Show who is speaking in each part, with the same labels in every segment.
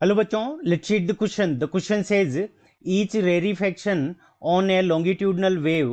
Speaker 1: Hello बच्चों, let's read the question. The question says each rarefaction on a longitudinal wave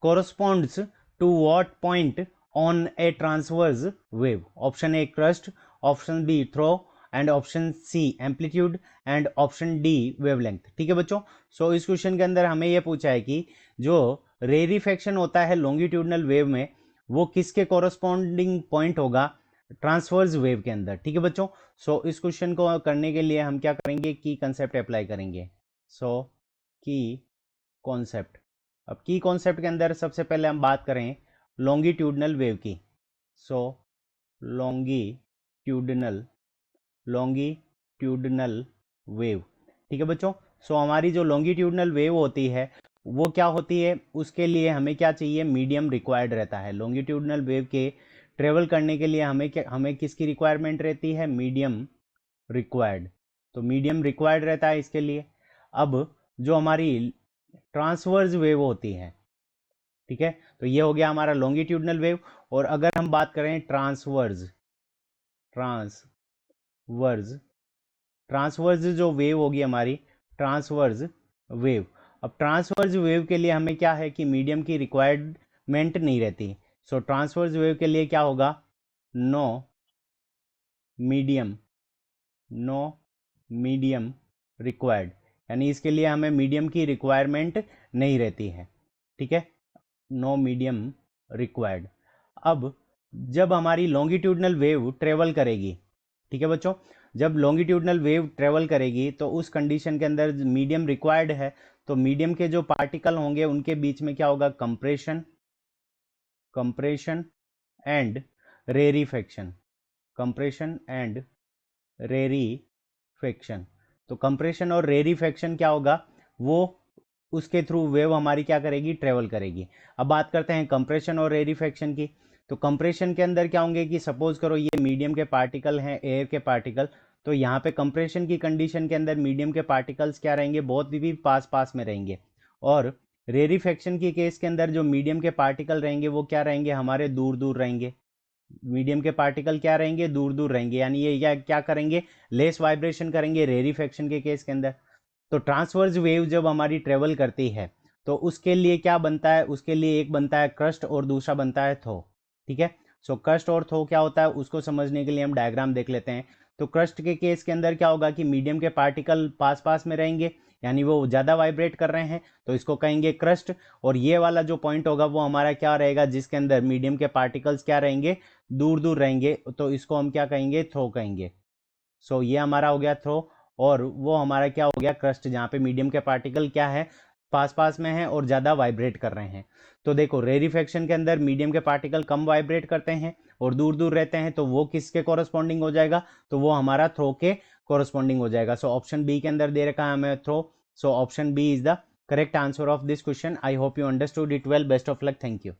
Speaker 1: corresponds to what point on a transverse wave? Option A crust, option B throw and option C amplitude and option D wavelength. ठीक है बच्चों. सो इस question के अंदर हमें यह पूछा है कि जो रेरिफेक्शन होता है लॉन्गिट्यूडनल वेव में वो किसके कॉरस्पॉन्डिंग पॉइंट होगा ट्रांसवर्स वेव के अंदर. ठीक है बच्चों. सो इस क्वेश्चन को करने के लिए हम क्या करेंगे, की कंसेप्ट अप्लाई करेंगे. सो की कॉन्सेप्ट. अब की कॉन्सेप्ट के अंदर सबसे पहले हम बात करें लॉन्गिट्यूडनल वेव की. सो लॉन्गिट्यूडनल वेव. ठीक है बच्चों. सो हमारी जो लॉन्गिट्यूडनल वेव होती है वो क्या होती है, उसके लिए हमें क्या चाहिए, मीडियम रिक्वायर्ड रहता है. लॉन्गिट्यूडनल वेव के ट्रेवल करने के लिए हमें किसकी रिक्वायरमेंट रहती है, मीडियम रिक्वायर्ड. तो मीडियम रिक्वायर्ड रहता है इसके लिए. अब जो हमारी ट्रांसवर्स वेव होती है, ठीक है, तो ये हो गया हमारा लॉन्गिट्यूडनल वेव. और अगर हम बात करें ट्रांसवर्स जो वेव होगी हमारी ट्रांसवर्स वेव. अब ट्रांसवर्स वेव के लिए हमें क्या है कि मीडियम की रिक्वायरमेंट नहीं रहती. सो ट्रांसवर्स वेव के लिए क्या होगा, नो मीडियम रिक्वायर्ड. यानी इसके लिए हमें मीडियम की रिक्वायरमेंट नहीं रहती है. ठीक है, नो मीडियम रिक्वायर्ड. अब जब हमारी लॉन्गिट्यूडनल वेव ट्रेवल करेगी, ठीक है बच्चों, जब लॉन्गिट्यूडनल वेव ट्रेवल करेगी तो उस कंडीशन के अंदर मीडियम रिक्वायर्ड है. तो मीडियम के जो पार्टिकल होंगे उनके बीच में क्या होगा, कंप्रेशन एंड रेरिफेक्शन. तो कंप्रेशन और रेरिफेक्शन क्या होगा, वो उसके थ्रू वेव हमारी क्या करेगी, ट्रेवल करेगी. अब बात करते हैं कंप्रेशन और रेरिफेक्शन की. तो कंप्रेशन के अंदर क्या होंगे कि सपोज करो ये मीडियम के पार्टिकल हैं, एयर के पार्टिकल. तो यहाँ पे कंप्रेशन की कंडीशन के अंदर मीडियम के पार्टिकल्स क्या रहेंगे, बहुत भी पास पास में रहेंगे. और रेरिफेक्शन की केस के अंदर जो मीडियम के पार्टिकल रहेंगे वो क्या रहेंगे, हमारे दूर दूर रहेंगे. मीडियम के पार्टिकल क्या रहेंगे, दूर दूर रहेंगे. यानी ये क्या करेंगे, लेस वाइब्रेशन करेंगे रेरिफेक्शन के केस के अंदर. तो ट्रांसवर्स वेव जब हमारी ट्रेवल करती है तो उसके लिए क्या बनता है, उसके लिए एक बनता है क्रस्ट और दूसरा बनता है थो. ठीक है. सो क्रस्ट और थो क्या होता है उसको समझने के लिए हम डायग्राम देख लेते हैं. तो क्रस्ट के केस के अंदर क्या होगा कि मीडियम के पार्टिकल पास पास में रहेंगे, यानी वो ज़्यादा वाइब्रेट कर रहे हैं, तो इसको कहेंगे क्रस्ट. और ये वाला जो पॉइंट होगा वो हमारा क्या रहेगा, जिसके अंदर मीडियम के पार्टिकल्स क्या रहेंगे, दूर दूर रहेंगे, तो इसको हम क्या कहेंगे, थ्रो कहेंगे. सो ये हमारा हो गया थ्रो. और वो हमारा क्या हो गया, क्रस्ट, जहाँ पे मीडियम के पार्टिकल क्या है, पास पास में है और ज़्यादा वाइब्रेट कर रहे हैं. तो देखो रेरिफेक्शन के अंदर मीडियम के पार्टिकल कम वाइब्रेट करते हैं और दूर दूर रहते हैं, तो वो किसके कॉरस्पॉन्डिंग हो जाएगा, तो वो हमारा थ्रो के कॉरस्पॉन्डिंग हो जाएगा. सो ऑप्शन बी के अंदर दे रखा है हमें through. So option B is the correct answer of this question. I hope you understood it well. Best of luck. Thank you.